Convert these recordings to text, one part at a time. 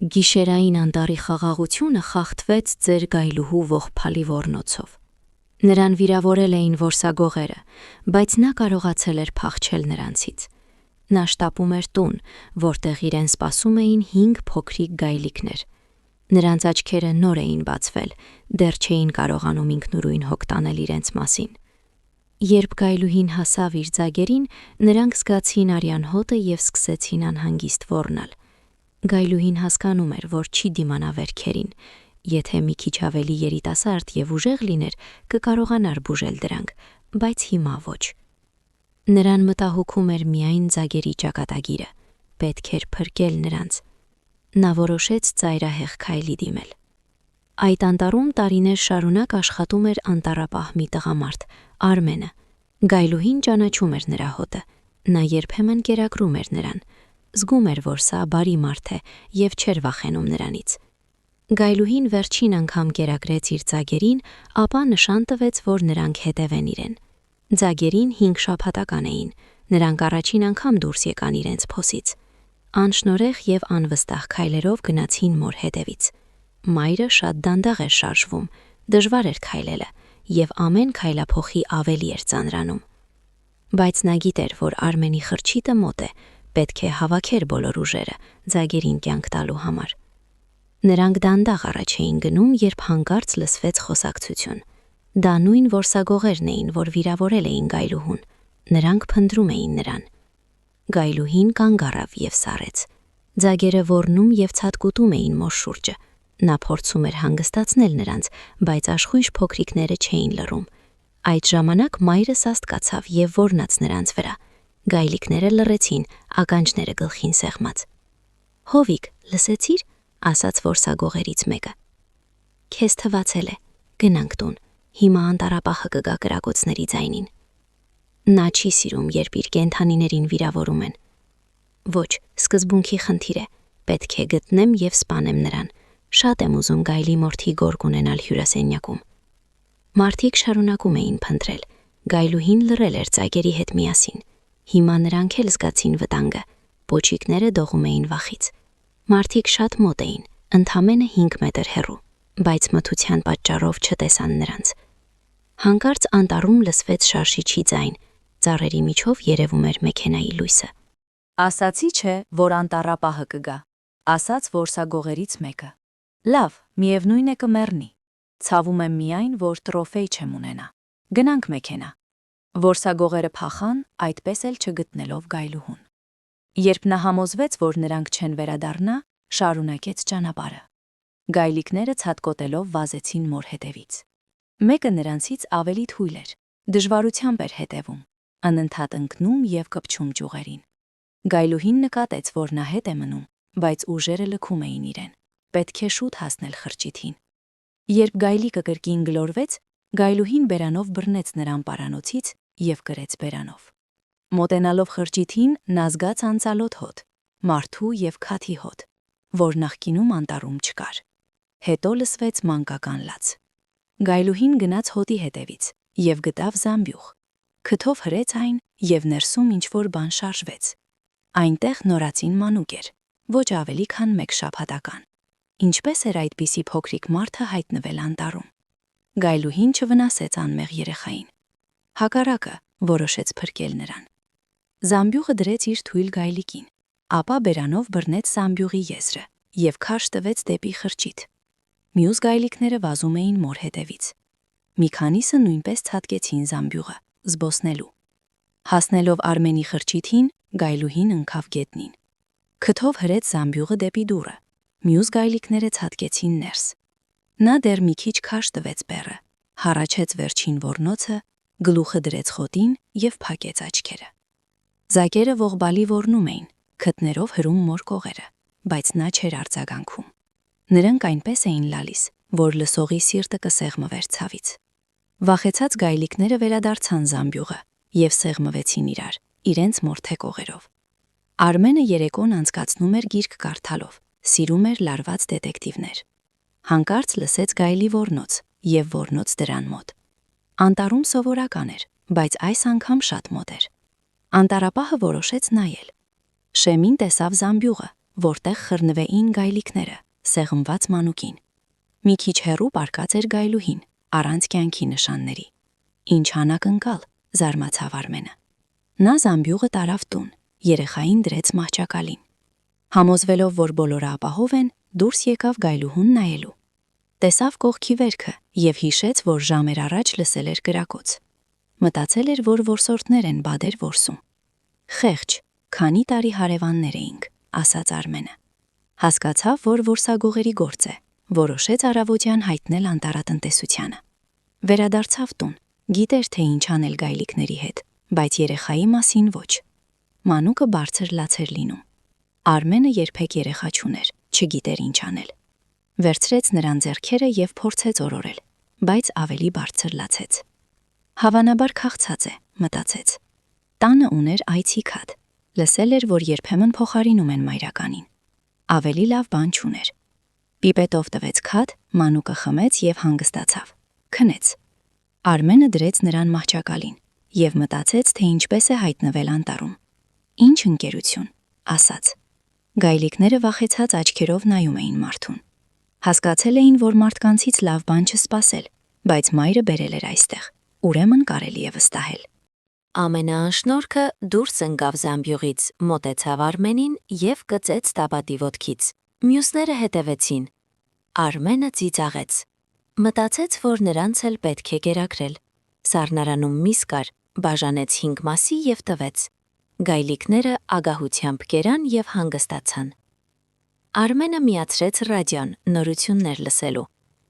Գիշերային անտառի խաղաղությունը խախտվեց ձեր գայլուհու ողբալի ոռնոցով։ Նրան վիրավորել էին որսագողերը, բայց նա կարողացել էր փախչել նրանցից։ Նա շտապում էր տուն, որտեղ իրեն սպասում էին 5 փոքրիկ գայլիկներ։ Նրանց աչքերը նոր էին բացվել, դեռ չէին կարողանում ինքնուրույն հոգ տանել իրենց մասին։ Երբ գայլուհին հասավ իր ձագերին, նրանք զգացին արյան հոտը և սկսեցին անհանգիստ ոռնալ։ Գայլուհին հասկանում էր, որ չի դիմանա վերքերին, եթե մի քիչ ավելի երիտասարդ և ուժեղ լիներ, կկարողանար բուժել դրանք, բայց հիմա ոչ։ Նրան մտահոգում էր միայն ձագերի ճակատագիրը, պետք էր փրկել նրանց։ Նա որոշեց ծայրահեղ քայլի դիմել։ Այդ անտառում տարիներ շարունակ աշխատում էր անտառապահ մի տղամարդ, Արմենը։ Գայլուհին ճանաչում էր նրա հոտը, նա երբեմն կերակրում էր նրան, զգում էր, որ սա բարի մարդ է և չէր վախենում նրանից։ Գայլուհին վերջին անգամ կերակրեց իր ձագերին, ապա նշան տվեց, որ նրանք հետևեն իրեն։ Ձագերին 5 շաբաթական էին, նրանք առաջին անգամ դուրս եկան իրենց փոսից։ Անշնորհեղ և անվստահ քայլերով գնացին մոր հետևից։ Մայրը շատ դանդաղ էր շարժվում, դժվար էր քայլելը, և ամեն քայլափոխի ավելի էր ծանրանում։ Բայց նա գիտեր, որ Արմենի խրճիթը մոտ է, պետք է հավաքեր բոլոր ուժերը ձագերին կյանք տալու համար։ Նրանք դանդաղ առաջ էին գնում, երբ հանկարծ լսվեց խոսակցություն։ Դա նույն որսագողերն էին, որ վիրավորել էին գայլուհուն։ Նրանք փնտրում էին նրան։ Գայլուհին կանգ առավ և սառեց։ Ձագերը ոռնում և ցատկուտում էին մոր շուրջը։ Նա փորձում էր հանգստացնել նրանց, բայց աշխույժ փոքրիկները չէին լռում։ Այդ ժամանակ մայրը սաստկացավ և ոռնաց նրանց վրա։ Գայլիկները լռեցին, ականջները գլխին սեղմած։ «Հովիկ, լսեցի՞ր», ասաց որսագողերից մեկը։ «Քեզ թվացել է, գնանք տուն, հիմա անտառապահը կգա կրակոցների ձայնին»։ Նա չի սիրում, երբ իր կենդանիներին վիրավորում են։ «Ոչ, սկզբունքի խնդիր է, պետք է գտնեմ և սպանեմ նրան, շատ եմ ուզում գայլի մորթի գորգ ունենալ հյուրասենյակում»։ Մարդիկ շարունակում էին փնտրել, գայլուհին լռել էր ձագերի հետ միասին։ Հիմա նրանք էլ զգացին վտանգը, պոչիկները դողում էին վախից։ Մարդիկ շատ մոտ էին, ընդամենը 5 մետր հեռու, բայց մթության պատճառով չտեսան նրանց։ Հանկարծ անտառում լսվեց շարժիչի ձայն, ծառերի միջով երևում էր մեքենայի լույսը։ «Ասացի չէ, որ անտառապահը կգա», ասաց որսագողերից մեկը։ «Լավ, միևնույն է կմեռնի։ Ցավում եմ միայն, որ տրոֆեյ չեմ ունենա։ Գնանք մեքենա»։ Որսագողերը փախան, այդպես էլ չգտնելով գայլուհուն։ Երբ նա համոզվեց, որ նրանք չեն վերադառնա, շարունակեց ճանապարհը։ Գայլիկները ցատկոտելով վազեցին մոր հետևից։ Մեկը նրանցից ավելի թույլ էր, դժվարությամբ էր հետևում, անընդհատ ընկնում և կպչում ճյուղերին։ Գայլուհին նկատեց, որ նա հետ է մնում, բայց ուժերը լքում էին իրեն, պետք է շուտ հասնել խրճիթին։ Երբ գայլիկը կրկին գլորվեց, գայլուհին բերանով բռնեց նրան պարանոցից և կրեց բերանով։ Մոտենալով խրճիթին, նա զգաց անծալոտ հոտ, մարդու և քաթի հոտ, որ նախկինում անտառում չկար։ Հետո լսվեց մանկական լաց։ Գայլուհին գնաց հոտի հետևից և գտավ զամբյուղ։ Քթով հրեց այն և ներսում ինչ-որ բան շարժվեց։ Այնտեղ նորածին մանուկ էր, ոչ ավելի քան 1 շաբաթական։ Ինչպես էր այդպիսի փոքրիկ մարդը հայտնվել անտառում։ Գայլուհին չվնասեց անմեղ երեխային։ Հակառակը, որոշեց փրկել նրան։ Զամբյուղը դրեց իր թույլ գայլիկին, ապա բերանով բռնեց զամբյուղի եզրը և քարշ տվեց դեպի խրճիթ։ Մյուս գայլիկները վազում էին մոր հետևից։ Մի քանիսը նույնպես ցատկեցին զամբյուղը, զբոսնելու։ Հասնելով Արմենի խրճիթին, գայլուհին ընկավ գետնին։ Քթով հրեց զամբյուղը դեպի դուռը, մյուս գայլիկները ցատկեցին ներս։ Նա դեռ մի քիչ քարշ տվեց բեռը, հառաչեց վերջին ոռնոցը, գլուխը դրեց խոտին և փակեց աչքերը։ Ձագերը ողբալի ոռնում էին, քթներով հրում մոր կողերը, բայց նա չէր արձագանքում։ Նրանք այնպես էին լալիս, որ լսողի սիրտը կսեղմվեր ցավից։ Վախեցած գայլիկները վերադարձան զամբյուղը և սեղմվեցին իրար, իրենց մորթե կողերով։ Արմենը երեկոն անցկացնում էր գիրք կարդալով, սիրում էր լարված դետեկտիվներ։ Հանկարծ լսեց գայլի ոռնոց և ոռնոց դրան մոտ։ Անտառում սովորական էր, բայց այս անգամ շատ մոտ էր։ Անտառապահը որոշեց նայել։ Շեմին տեսավ զամբյուղը, որտեղ խռնվեին գայլիկները, սեղմված մանուկին։ Մի քիչ հեռու պառկած էր գայլուհին, առանց կյանքի նշանների։ Ինչ անակնկալ, զարմացավ Արմենը։ Նա զամբյուղը տարավ տուն, երեխային դրեց մահճակալին։ Համոզվելով, որ բոլորը ապահով են, դուրս եկավ գայլուհուն նայելու։ Տեսավ կողքի վերքը եւ հիշեց, որ ժամեր առաջ լսել էր կրակոց։ Մտածել էր, որ որսորդներ են բادر որսում։ Խեղճ, քանի տարի հարևաններ էինք, ասաց Արմենը։ Հասկացավ, որ որսագողերի գործ է, որոշեց առավոտյան հայտնել անտառատնտեսությանը։ Վերադարձավ տուն, գիտեր, թե ինչ անել գայլիկների հետ, բայց երեխայի մասին ոչ։ Մանուկը բարձր լաց էր լինում։ Արմենը երբեք երեխա չուներ, չգիտեր ինչ անել։ Վերցրեց նրան ձեռքերը եւ փորձեց օրորել, բայց ավելի բարձր լացեց։ Հավանաբար քաղցած է, մտածեց։ Տանը ուներ այցի քադ, լսել էր, որ երբեմն փոխարինում են մայրականին։ Ավելի լավ բան չուներ։ Պիպետով տվեց քադ, մանուկը խմեց եւ հանգստացավ։ Քնեց։ Արմենը դրեց նրան մահճակալին եւ մտածեց, թե ինչպես է հայտնվել անտառում։ Ինչ ընկերություն, ասաց։ Գայլիկները վախեցած աչքերով նայում էին մարդուն։ Հասկացել էին, որ մարդկանցից լավ բան չսպասել, բայց մայրը բերել էր այստեղ, ուրեմն կարելի է վստահել։ Ամենաանշնորհքը դուրս ընկավ զամբյուղից, մոտեցավ Արմենին եւ կծեց տաբատի ոտքից։ Մյուսները հետևեցին։ Արմենը ծիծաղեց։ Մտածեց, որ նրանց էլ պետք է կերակրել։ Սառնարանում միս կար, բաժանեց 5 մասի եւ տվեց։ Գայլիկները ագահությամբ կերան եւ հանգստացան։ Արմենը միացրեց ռադիոն նորություններ լսելու։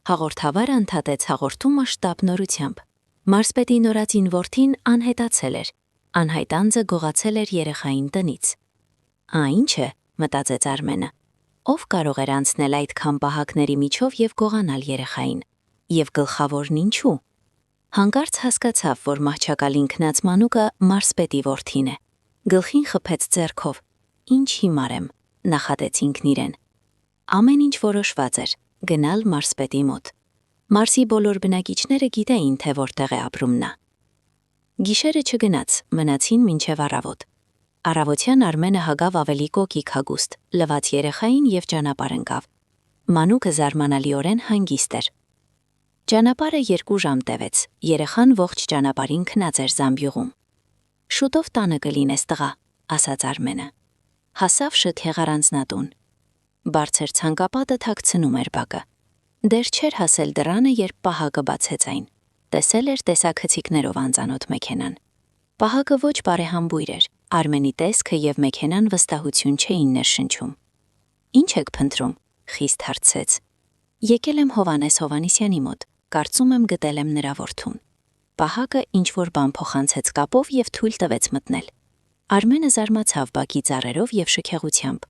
Հաղորդավարը ընդհատեց հաղորդումը շտապ նորությամբ։ Մարսպետի նորածին որդին անհետացել էր։ Անհայտ անձը գողացել էր երեխային տնից։ Ինչ է, մտածեց Արմենը։ Ով կարող էր անցնել այդքան պահակների միջով եւ գողանալ երեխային։ Եվ գլխավորն ինչու։ Հանկարծ հասկացավ, որ մահճակալին քնած մանուկը Մարսպետի որդին է։ Գլխին խփեց ձեռքով։ Ինչ հիմար եմ, նախատեց ինքն իրեն։ Ամեն ինչ որոշված էր, գնալ Մարսպետի մոտ։ Մարսի բոլոր բնակիչները գիտեին, թե որտեղ է ապրում նա։ Գիշերը չգնաց, մնացին մինչև առավոտ։ Առավոտյան Արմենը հագավ ավելի կոկիկ հագուստ, լվաց երեխային եւ ճանապարհ ընկավ։ Մանուկը զարմանալիորեն հանգիստ էր։ Ճանապարհը 2 ժամ տևեց, երեխան ողջ ճանապարհին քնած էր զամբյուղում։ Շուտով տանը կլինես տղա, ասաց Արմենը։ Հասավ շքեղ առանձնատուն։ Բարձր ցանկապատը թաքցնում էր բակը։ Դեռ չէր հասել դռանը, երբ պահակը բացեց այն։ Տեսել էր տեսաքցիկներով անծանոթ մեքենան։ Պահակը ոչ բարեհամբույր էր, Արմենի տեսքը եւ մեքենան վստահություն չէին ներշնչում։ Ինչ եք փնտրում, խիստ հարցրեց։ Եկել եմ Հովանես Հովանեսյանի մոտ, կարծում եմ գտել եմ նրա որդուն։ Պահակը ինչ-որ բան փոխանցեց կապով եւ թույլ տվեց մտնել։ Արմենը զարմացավ բակի ծառերով եւ շքեղությամբ։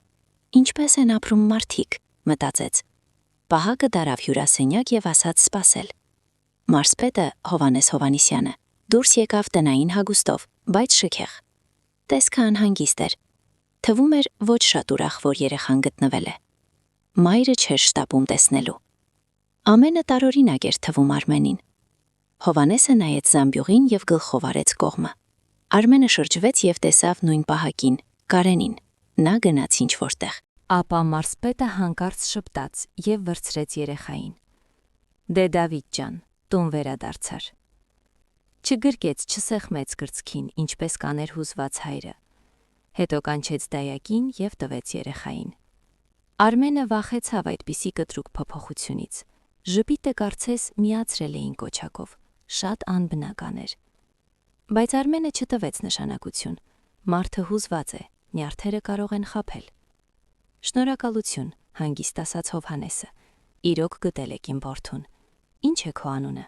Ինչպես են ապրում մարդիկ, մտածեց։ Պահակը դարավ հյուրասենյակ եւ ասաց սպասել։ Մարսպետը Հովանես Հովանեսյանը դուրս եկավ տնային հագուստով, բայց շքեղ։ Տեսքը անհանգիստ էր։ Թվում էր ոչ շատ ուրախ, որ երեխան գտնվել է։ Մայրը չէր շտապում տեսնելու։ Ամենը տարօրինակ էր թվում Արմենին։ Հովանեսը նայեց զամբյուղին եւ գլխով արեց կողմը։ Արմենը շրջվեց եւ տեսավ նույն պահակին, Կարենին։ Նա գնաց ինչ որտեղ։ Ապա Մարսպետը հանկարծ շպտաց եւ վերցրեց երեխային։ Դե Դավիթ ջան, տուն վերադարձար։ Չգրկեց, չսեղմեց կրծքին, ինչպես կաներ հուզված հայրը։ Հետո կանչեց դայակին եւ տվեց երեխային։ Արմենը վախեցավ այդպիսի կտրուկ փոփոխությունից։ Ժպիտը կարծես միացրել էին կոչակով, շատ անբնական էր։ Բայց Արմենը չտվեց նշանակություն։ Մարդը հուզված է, նյարդերը կարող են խաբել։ Շնորհակալություն, հանգիստ ասաց Հովհաննեսը։ Իրոք գտել եք իմ որդուն։ Ինչ է քո անունը։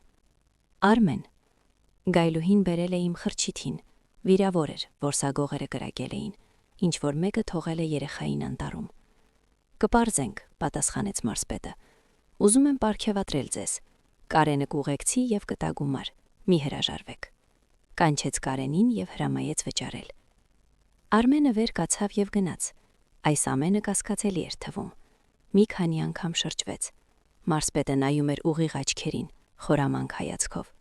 Արմեն։ Գայլուհին բերել է իմ խրճիթին։ Վիրավոր էր, որսագողերը կրակել էին, ինչ որ մեկը թողել է երեխային անտառում։ Կպարզենք, պատասխանեց Մարսպետը։ Ուզում եմ պարգևատրել ձեզ։ Կարենը կուղեկցի եւ կտա գումար։ Մի հրաժարվեք։ Կանչեց Կարենին եւ հրամայեց վճարել։ Արմենը վեր կացավ եւ գնաց։ Այս ամենը կասկածելի էր թվում։ Մի քանի անգամ շրջվեց։ Մարսպետը նայում էր ուղիղ աչքերին, խորամանկ հայացքով։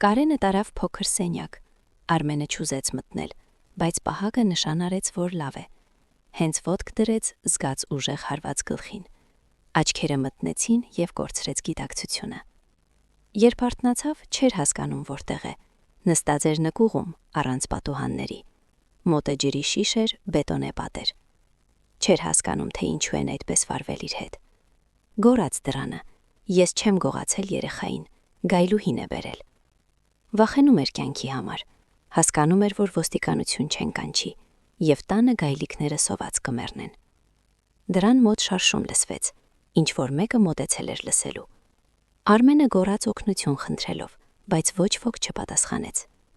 Կարենը տարավ փոքր սենյակ։ Արմենը չուզեց մտնել, բայց պահակը նշան արեց, որ լավ է։ հենց ոտք դրեց զգաց ուժեղ հարված գլխին։ Աչքերը մտնեցին եւ կորցրեց գիտակցությունը։ Երբ արթնացավ, չէր հասկանում որտեղ է։ Նստած էր նկուղում առանց պատուհանների։ Մոտը ջրի շիշ էր, բետոնե պատեր։ Չէր հասկանում, թե ինչու են այդպես վարվել իր հետ։ Գոռաց դրանը. «Ես չեմ գողացել երեխային, գայլուհին է բերել»։ Վախենում էր կյանքի համար։ Հասկանում էր, որ ոստիկանություն չեն կանչի, եւ տանը գայլիկները սոված կմեռնեն։ Դրան մոտ շարշում լսվեց, ինչ որ մեկը մոտեցել էր լսելու։ Արմենը գոռաց օգնություն խնդրելով, բայց ոչ ոք չպատասխանեց։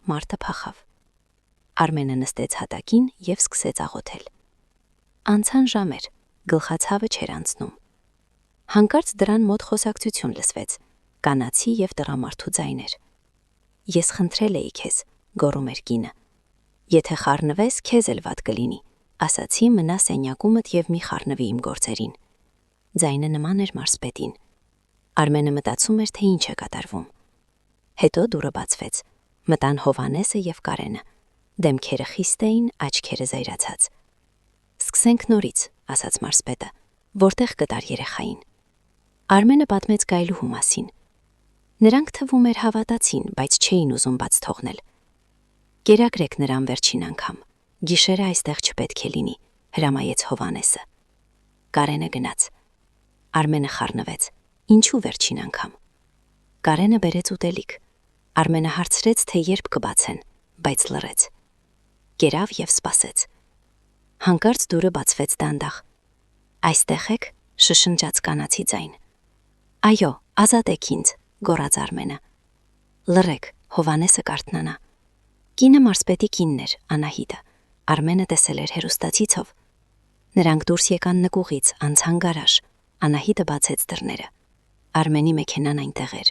Մարդը փախավ։ Արմենը նստեց հատակին եւ սկսեց աղոթել։ Անցան ժամեր, գլխացավը չէր անցնում։ Հանկարծ դրան մոտ խոսակցություն լսվեց, կանացի եւ տղամարդու ձայներ։ «Ես խնդրել էի քեզ», գոռում էր կինը։ «Եթե խառնվես, քեզ էլ վատ կլինի», ասացի, մնա սենյակումդ եւ մի խառնվի իմ գործերին։ Ձայնը նման էր մարսպետին։ Արմենը մտածում էր, թե ինչ է կատարվում։ Հետո դուռը բացվեց։ Մտան Հովհաննեսը եւ Կարենը։ Դեմքերը խիստ էին, աչքերը զայրացած։ «Սկսենք նորից», ասաց մարսպետը։ «Որտեղ կտար երեխային»։ Արմենը պատմեց գայլուհու մասին։ Նրանք թվում էր հավատացին, բայց չէին ուզում բաց թողնել։ «Կերակրեք նրան վերջին անգամ։ Գիշերը այստեղ չպետք է լինի», հրամայեց Հովհաննեսը։ Կարենը գնաց։ Արմենը խառնվեց։ Ինչու վերջին անգամ։ Կարենը բերեց ուտելիք։ Արմենը հարցրեց, թե երբ կբացեն, բայց լռեց։ Կերավ եւ սպասեց։ Հանկարծ դուռը բացվեց դանդաղ։ «Այստեղ եք», շշնջաց կանացի ձայն։ «Այո, ազատեք ինձ», գոռաց Արմենը։ «Լռեք, Հովհաննեսը կարթնանա»։ Կինը մարսպետի կինն էր, Անահիտը։ Արմենը տեսել էր հեռուստացիցով։ Նրանք դուրս եկան նկուղից, անցան գարաժ։ Անահիտը բացեց դռները։ Արմենի մեքենան այնտեղ էր։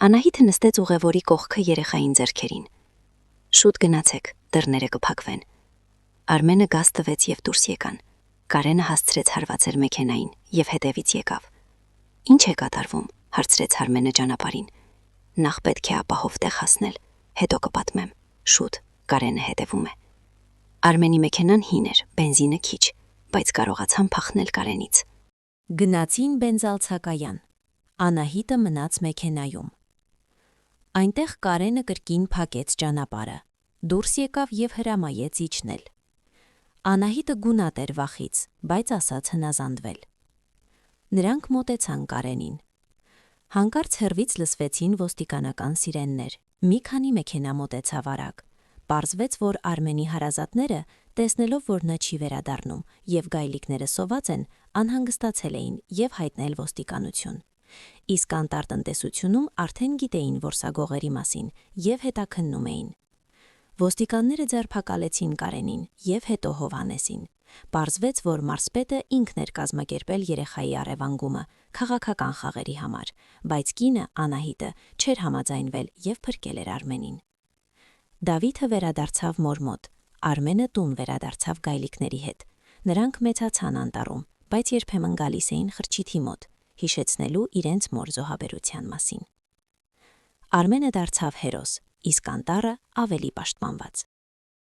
Անահիտը նստեց ուղևորի կողքը երեխային ձեռքերին։ «Շուտ գնացեք, դռները կփակվեն»։ Արմենը գազ տվեց եւ դուրս եկան։ Կարենը հասցրեց հարվածել մեքենային եւ հետևից եկավ։ «Ինչ է կատարվում», հարցրեց Արմենը ճանապարհին։ «Նախ պետք է ապահով տեղ հասնել, հետո կպատմեմ»։ «Շուտ», Կարենը հետևում է։ Արմենի մեքենան հին էր, բենզինը քիչ, բայց կարողացան փախնել Կարենից։ Գնացին բենզալցակայան։ Անահիտը մնաց մեքենայում։ Այնտեղ Կարենը կրկին փակեց ճանապարհը։ Դուրս եկավ եւ հրամայեց իջնել։ Անահիտը գունատ էր վախից, բայց ասաց հնազանդվել։ Նրանք մոտեցան Կարենին։ Հանկարծ հեռվից լսվեցին ոստիկանական սիրեններ։ Մի քանի մեքենա մոտեցավ արագ։ Պարզվեց, որ Արմենի հարազատները, տեսնելով, որ նա չի վերադառնում եւ գայլիկները սոված են, անհանգստացել էին եւ հայտնել ոստիկանություն։ Իսկ անտառ տնտեսությունում արդեն գիտեին որսագողերի մասին եւ հետաքննում էին։ Ոստիկանները ձերբակալեցին Կարենին եւ հետո Հովհաննեսին։ Պարզվեց, որ մարսպետը ինքն էր կազմակերպել երեխայի առևանգումը քաղաքական խաղերի համար, բայց կինը Անահիտը չէր համաձայնվել եւ փրկել էր Արմենին։ Դավիթը վերադարձավ մոր մոտ։ Արմենը տուն վերադարձավ գայլիկների հետ։ Նրանք մեծացան անտառում, բայց երբեմն գալիս էին խրճիթի մոտ, հիշեցնելու իրենց մոր զոհաբերության մասին։ Արմենը դարձավ հերոս, իսկ անտառը ավելի պաշտպանված։